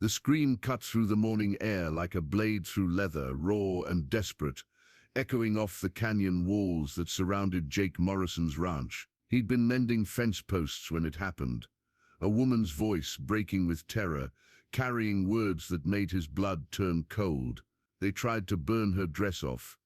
The scream cut through the morning air like a blade through leather, raw and desperate, echoing off the canyon walls that surrounded Jake Morrison's ranch. He'd been mending fence posts when it happened. A woman's voice breaking with terror, carrying words that made his blood turn cold. They tried to burn her dress off.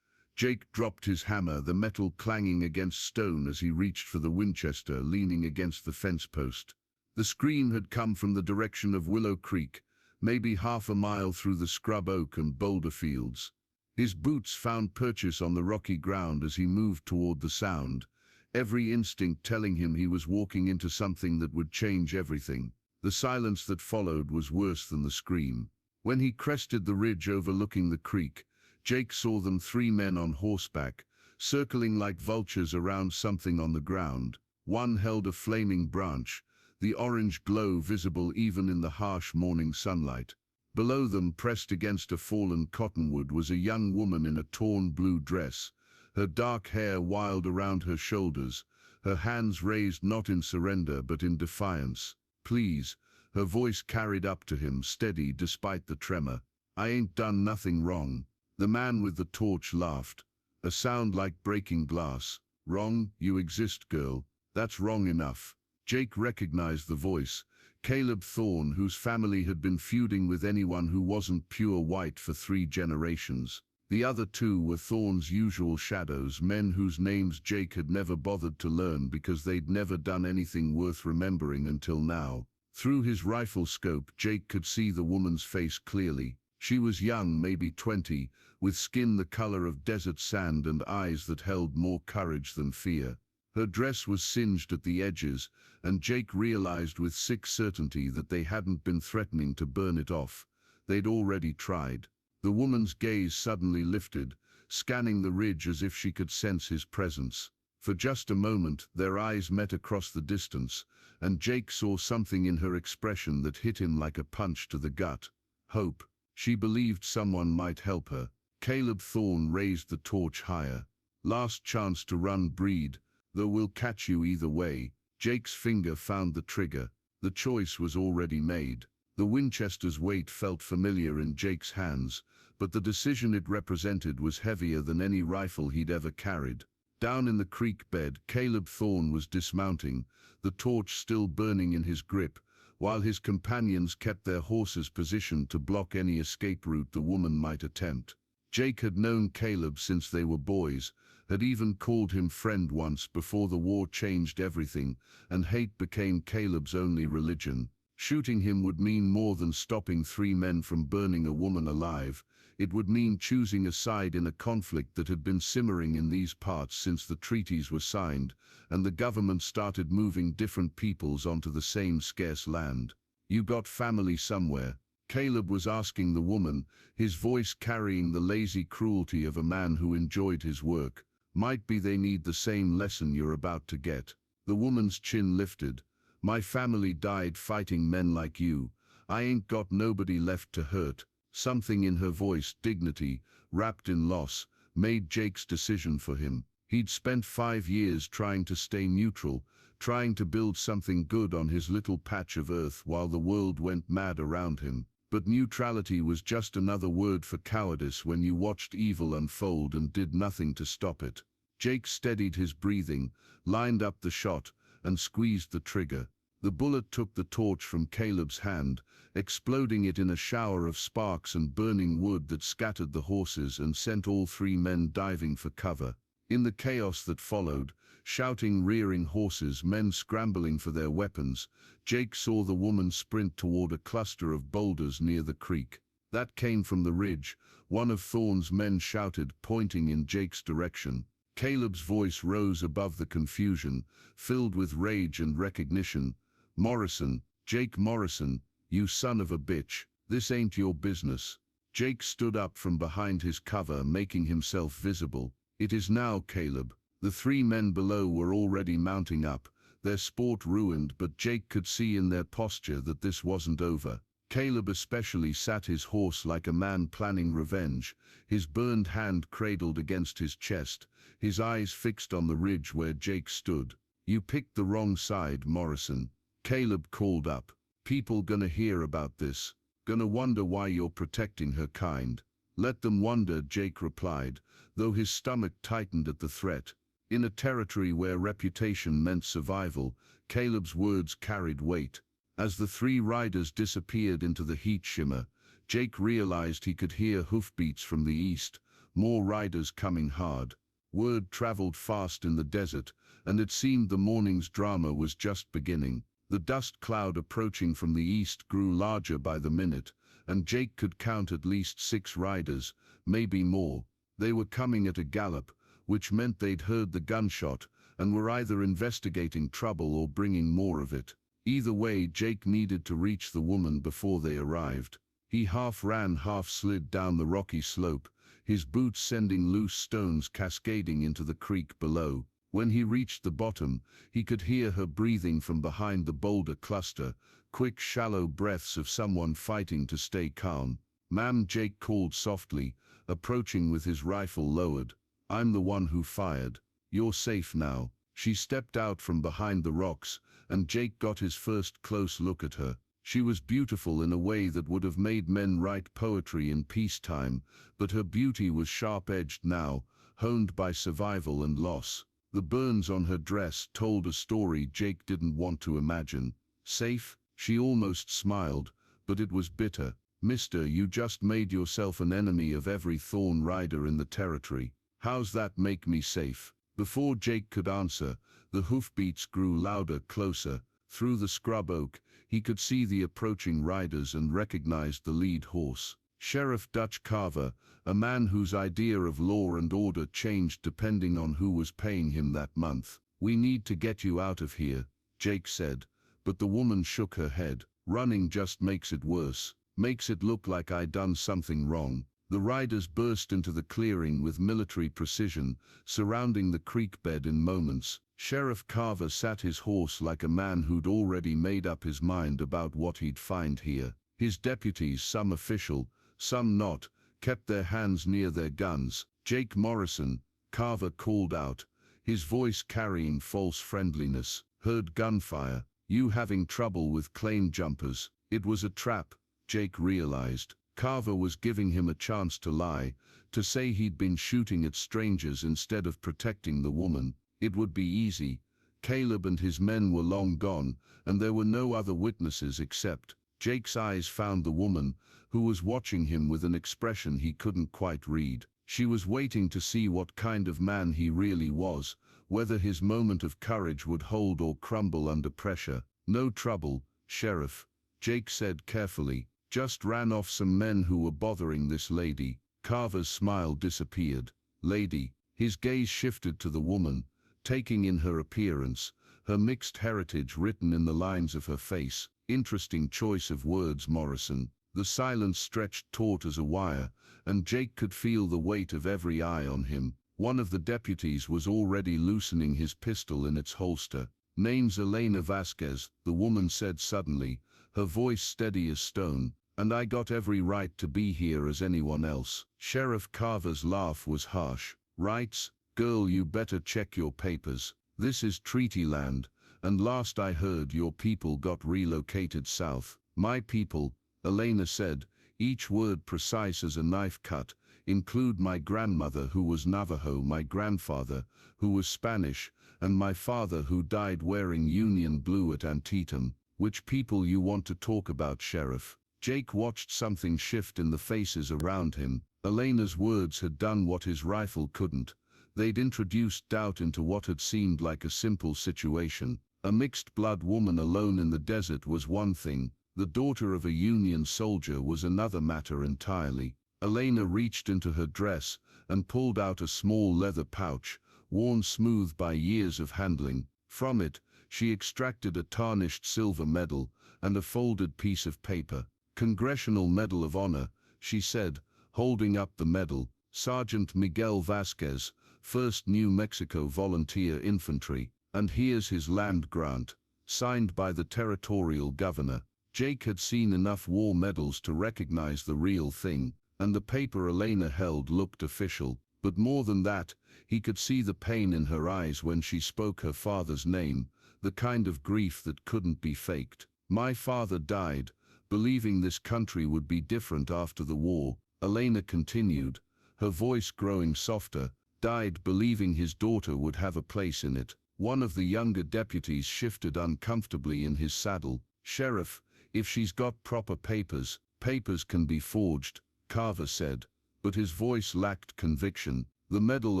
Jake dropped his hammer, the metal clanging against stone as he reached for the Winchester, leaning against the fence post. The scream had come from the direction of Willow Creek, maybe half a mile through the scrub oak and boulder fields. His boots found purchase on the rocky ground as he moved toward the sound, every instinct telling him he was walking into something that would change everything. The silence that followed was worse than the scream. When he crested the ridge overlooking the creek, Jake saw them, 3 men on horseback, circling like vultures around something on the ground. One held a flaming branch, the orange glow visible even in the harsh morning sunlight. Below them, pressed against a fallen cottonwood, was a young woman in a torn blue dress, her dark hair wild around her shoulders, her hands raised not in surrender but in defiance. "Please," her voice carried up to him, steady despite the tremor. "I ain't done nothing wrong." The man with the torch laughed, a sound like breaking glass. "Wrong? You exist, girl. That's wrong enough." Jake recognized the voice. Caleb Thorne, whose family had been feuding with anyone who wasn't pure white for 3 generations. The other 2 were Thorne's usual shadows, men whose names Jake had never bothered to learn because they'd never done anything worth remembering until now. Through his rifle scope, Jake could see the woman's face clearly. She was young, maybe 20, with skin the color of desert sand and eyes that held more courage than fear. Her dress was singed at the edges, and Jake realized with sick certainty that they hadn't been threatening to burn it off. They'd already tried. The woman's gaze suddenly lifted, scanning the ridge as if she could sense his presence. For just a moment, their eyes met across the distance, and Jake saw something in her expression that hit him like a punch to the gut. Hope. She believed someone might help her. Caleb Thorne raised the torch higher. "Last chance to run, breed, though we'll catch you either way." Jake's finger found the trigger. The choice was already made. The Winchester's weight felt familiar in Jake's hands, but the decision it represented was heavier than any rifle he'd ever carried. Down in the creek bed, Caleb Thorne was dismounting, the torch still burning in his grip, while his companions kept their horses positioned to block any escape route the woman might attempt. Jake had known Caleb since they were boys, had even called him friend once before the war changed everything, and hate became Caleb's only religion. Shooting him would mean more than stopping 3 men from burning a woman alive. It would mean choosing a side in a conflict that had been simmering in these parts since the treaties were signed, and the government started moving different peoples onto the same scarce land. "You got family somewhere?" Caleb was asking the woman, his voice carrying the lazy cruelty of a man who enjoyed his work. "Might be they need the same lesson you're about to get." The woman's chin lifted. "My family died fighting men like you. I ain't got nobody left to hurt." Something in her voice, dignity, wrapped in loss, made Jake's decision for him. He'd spent 5 years trying to stay neutral, trying to build something good on his little patch of earth while the world went mad around him. But neutrality was just another word for cowardice when you watched evil unfold and did nothing to stop it. Jake steadied his breathing, lined up the shot, and squeezed the trigger. The bullet took the torch from Caleb's hand, exploding it in a shower of sparks and burning wood that scattered the horses and sent all 3 men diving for cover. In the chaos that followed, shouting, rearing horses, men scrambling for their weapons, Jake saw the woman sprint toward a cluster of boulders near the creek. "That came from the ridge," one of Thorne's men shouted, pointing in Jake's direction. Caleb's voice rose above the confusion, filled with rage and recognition. "Morrison, Jake Morrison, you son of a bitch. This ain't your business." Jake stood up from behind his cover, making himself visible. "It is now, Caleb." The 3 men below were already mounting up, their sport ruined, but Jake could see in their posture that this wasn't over. Caleb especially sat his horse like a man planning revenge, his burned hand cradled against his chest, his eyes fixed on the ridge where Jake stood. "You picked the wrong side, Morrison," Caleb called up. "People gonna hear about this." Gonna wonder why you're protecting her kind. Let them wonder, Jake replied, though his stomach tightened at the threat. In a territory where reputation meant survival, Caleb's words carried weight. As the three riders disappeared into the heat shimmer, Jake realized he could hear hoofbeats from the east, more riders coming hard. Word traveled fast in the desert, and it seemed the morning's drama was just beginning. The dust cloud approaching from the east grew larger by the minute, and Jake could count at least 6 riders, maybe more. They were coming at a gallop, which meant they'd heard the gunshot, and were either investigating trouble or bringing more of it. Either way, Jake needed to reach the woman before they arrived. He half ran, half slid down the rocky slope, his boots sending loose stones cascading into the creek below. When he reached the bottom, he could hear her breathing from behind the boulder cluster, quick, shallow breaths of someone fighting to stay calm. "Ma'am," Jake called softly, approaching with his rifle lowered. "I'm the one who fired. You're safe now." She stepped out from behind the rocks, and Jake got his first close look at her. She was beautiful in a way that would have made men write poetry in peacetime, but her beauty was sharp-edged now, honed by survival and loss. The burns on her dress told a story Jake didn't want to imagine. "Safe?" She almost smiled, but it was bitter. "Mister, you just made yourself an enemy of every thorn rider in the territory. How's that make me safe?" Before Jake could answer, the hoofbeats grew louder, closer. Through the scrub oak, he could see the approaching riders and recognized the lead horse. Sheriff Dutch Carver, a man whose idea of law and order changed depending on who was paying him that month. "We need to get you out of here," Jake said, but the woman shook her head. "Running just makes it worse. Makes it look like I done something wrong." The riders burst into the clearing with military precision, surrounding the creek bed in moments. Sheriff Carver sat his horse like a man who'd already made up his mind about what he'd find here. His deputies, some official, some not, kept their hands near their guns. "Jake Morrison," Carver called out, his voice carrying false friendliness. "Heard gunfire. You having trouble with claim jumpers?" It was a trap, Jake realized. Carver was giving him a chance to lie, to say he'd been shooting at strangers instead of protecting the woman. It would be easy. Caleb and his men were long gone, and there were no other witnesses except. Jake's eyes found the woman, who was watching him with an expression he couldn't quite read. She was waiting to see what kind of man he really was, whether his moment of courage would hold or crumble under pressure. "No trouble, Sheriff," Jake said carefully. "Just ran off some men who were bothering this lady." Carver's smile disappeared. "Lady?" His gaze shifted to the woman, taking in her appearance, her mixed heritage written in the lines of her face. "Interesting choice of words, Morrison." The silence stretched taut as a wire, and Jake could feel the weight of every eye on him. One of the deputies was already loosening his pistol in its holster. "Name's Elena Vasquez," the woman said suddenly, her voice steady as stone. "And I got every right to be here as anyone else." Sheriff Carver's laugh was harsh. "Rights? Girl, you better check your papers. This is treaty land, and last I heard your people got relocated south." "My people," Elena said, each word precise as a knife cut, "include my grandmother who was Navajo, my grandfather who was Spanish, and my father who died wearing Union blue at Antietam." "Which people you want to talk about, Sheriff?" Jake watched something shift in the faces around him. Elena's words had done what his rifle couldn't. They'd introduced doubt into what had seemed like a simple situation. A mixed-blood woman alone in the desert was one thing. The daughter of a Union soldier was another matter entirely. Elena reached into her dress and pulled out a small leather pouch, worn smooth by years of handling. From it, she extracted a tarnished silver medal and a folded piece of paper. "Congressional Medal of Honor," she said, holding up the medal. "Sergeant Miguel Vasquez, 1st New Mexico Volunteer Infantry. And here's his land grant, signed by the territorial governor." Jake had seen enough war medals to recognize the real thing, and the paper Elena held looked official. But more than that, he could see the pain in her eyes when she spoke her father's name, the kind of grief that couldn't be faked. "My father died, believing this country would be different after the war. Elena continued, her voice growing softer, died believing his daughter would have a place in it. One of the younger deputies shifted uncomfortably in his saddle. Sheriff, if she's got proper papers, papers can be forged, Carver said, but his voice lacked conviction. The medal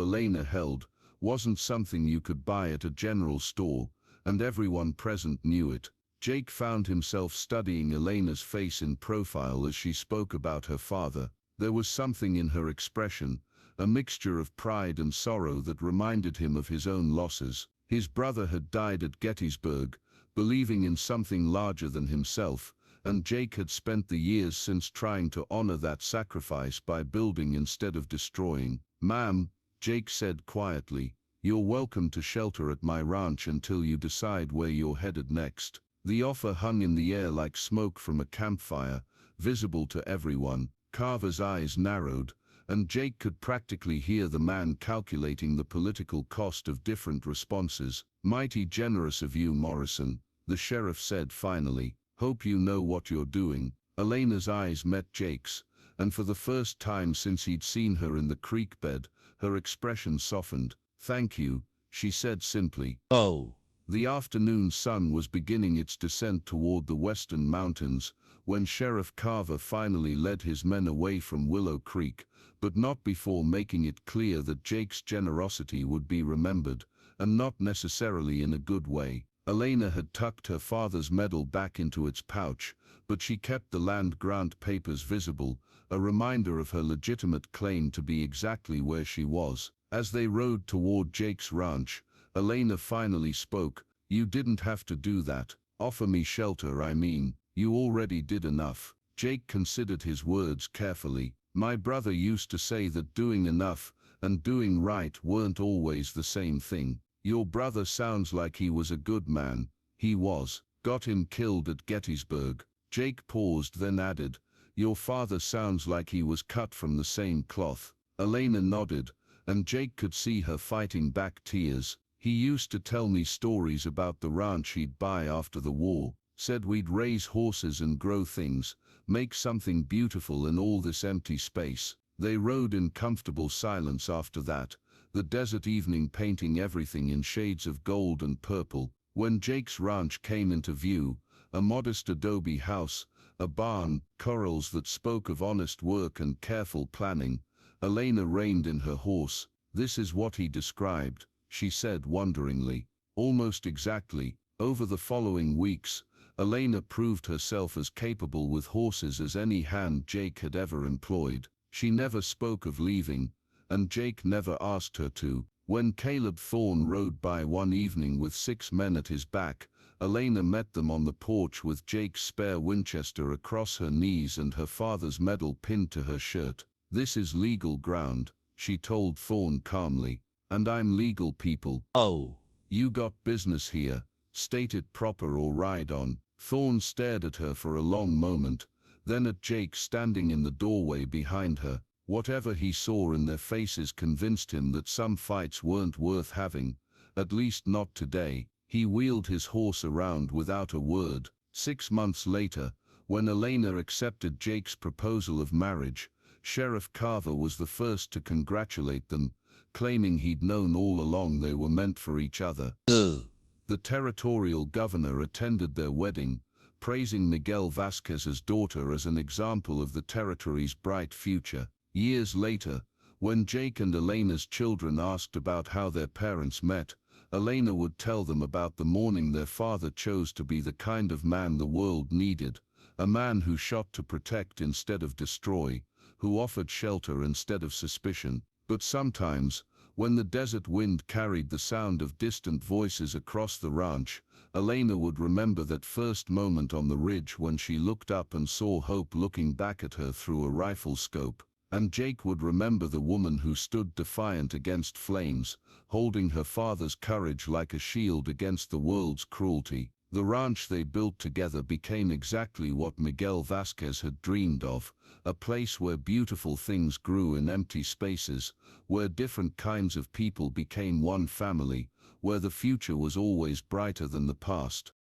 Elena held wasn't something you could buy at a general store, and everyone present knew it. Jake found himself studying Elena's face in profile as she spoke about her father. There was something in her expression, a mixture of pride and sorrow that reminded him of his own losses. His brother had died at Gettysburg, believing in something larger than himself, and Jake had spent the years since trying to honor that sacrifice by building instead of destroying. "Ma'am," Jake said quietly, "you're welcome to shelter at my ranch until you decide where you're headed next." The offer hung in the air like smoke from a campfire, visible to everyone. Carver's eyes narrowed, and Jake could practically hear the man calculating the political cost of different responses. "Mighty generous of you, Morrison," the sheriff said finally. "Hope you know what you're doing." Elena's eyes met Jake's, and for the first time since he'd seen her in the creek bed, her expression softened. "Thank you," she said simply. Oh. The afternoon sun was beginning its descent toward the western mountains when Sheriff Carver finally led his men away from Willow Creek, but not before making it clear that Jake's generosity would be remembered, and not necessarily in a good way. Elena had tucked her father's medal back into its pouch, but she kept the land grant papers visible, a reminder of her legitimate claim to be exactly where she was. As they rode toward Jake's ranch, Elena finally spoke. "You didn't have to do that. Offer me shelter, I mean. You already did enough." Jake considered his words carefully. "My brother used to say that doing enough and doing right weren't always the same thing. Your brother sounds like he was a good man." "He was. Got him killed at Gettysburg." Jake paused, then added, "Your father sounds like he was cut from the same cloth." Elena nodded, and Jake could see her fighting back tears. "He used to tell me stories about the ranch he'd buy after the war. Said we'd raise horses and grow things, make something beautiful in all this empty space." They rode in comfortable silence after that, the desert evening painting everything in shades of gold and purple. When Jake's ranch came into view, a modest adobe house, a barn, corrals that spoke of honest work and careful planning, Elena reined in her horse. "This is what he described," she said wonderingly. "Almost exactly." Over the following weeks, Elena proved herself as capable with horses as any hand Jake had ever employed. She never spoke of leaving, and Jake never asked her to. When Caleb Thorne rode by one evening with 6 men at his back, Elena met them on the porch with Jake's spare Winchester across her knees and her father's medal pinned to her shirt. "This is legal ground," she told Thorne calmly. "And I'm legal, people. Oh. You got business here. State it proper or ride on." Thorne stared at her for a long moment, then at Jake standing in the doorway behind her. Whatever he saw in their faces convinced him that some fights weren't worth having, at least not today. He wheeled his horse around without a word. 6 months later, when Elena accepted Jake's proposal of marriage, Sheriff Carver was the first to congratulate them, claiming he'd known all along they were meant for each other. The territorial governor attended their wedding, praising Miguel Vasquez's daughter as an example of the territory's bright future. Years later, when Jake and Elena's children asked about how their parents met, Elena would tell them about the morning their father chose to be the kind of man the world needed, a man who shot to protect instead of destroy, who offered shelter instead of suspicion. But sometimes, when the desert wind carried the sound of distant voices across the ranch, Elena would remember that first moment on the ridge when she looked up and saw hope looking back at her through a rifle scope. And Jake would remember the woman who stood defiant against flames, holding her father's courage like a shield against the world's cruelty. The ranch they built together became exactly what Miguel Vasquez had dreamed of, a place where beautiful things grew in empty spaces, where different kinds of people became one family, where the future was always brighter than the past.